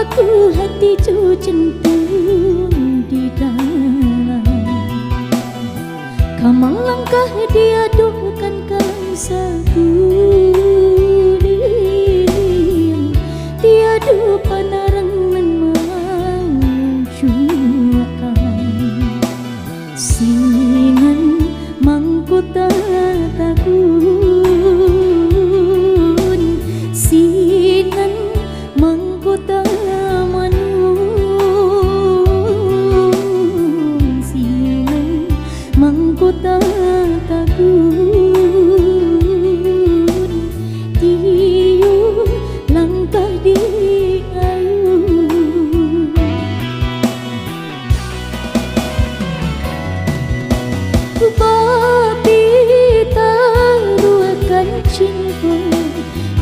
membeku hati centung di dalam. Kamal langkah diadukan kalang saguling, tiadu panarangan menjuakan. Sinan mangkuta takun, sinan mangkuta manung, sinan mangkuta takun, tiyu langkah di ayun. Babi taruhkan cinta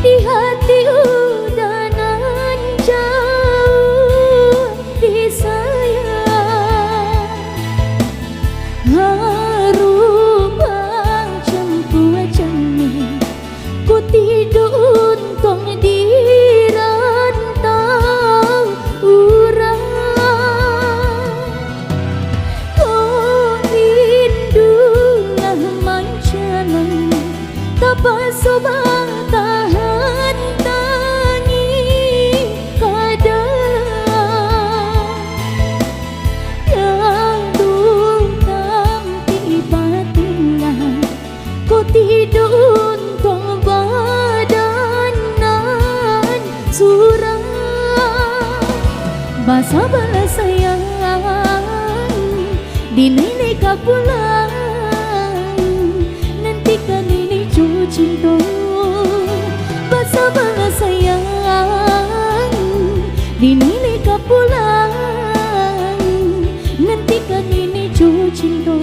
di hati udanan jauh di saya. Harubang campu wajahnya, ku tidur untung di rantau urang. Kau rindulah mancanan, tak sobat tahan tangi kadang. Tiadu tampi batinlah, ku tidur untung badanan surang. Basa balas sayang dinilai kapulang, nanti kan ini cinta. Basa balas sayang dinilai kapulang, nanti kan ini cinta.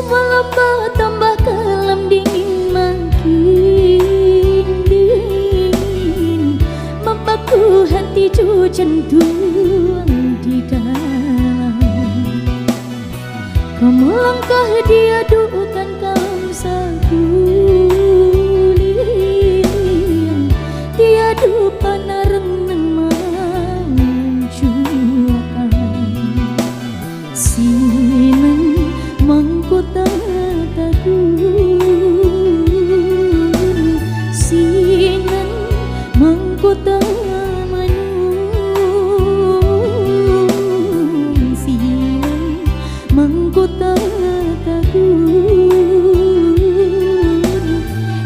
Melambah tambah kelam dingin makin dingin, membeku hati jantung di dalam. Kau melangkah diadukan kaum saguling, tiadu panarangan menjuakan. Sinan mangkuta takun, sinan mangkuta manung, sinan mangkuta takun,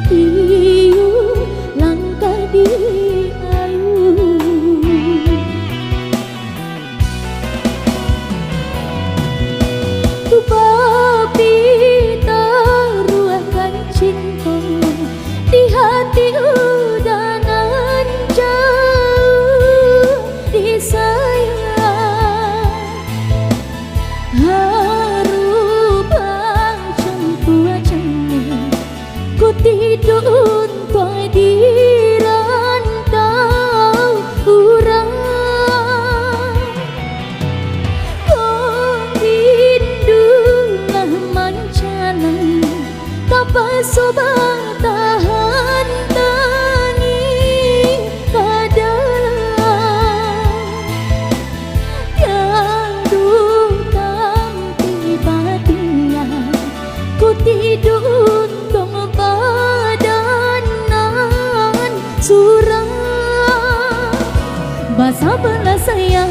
tiyu langkah di ayun. Babi taruhkan cinta di hati udanan jauh di saya. Harubang campu wajahnya, ku tidur untung di rantau urang. Tak sobat tahan tangi kadang. Tiadu tampi batinlah, ku tidur untung badanan surang. Basa belas sayang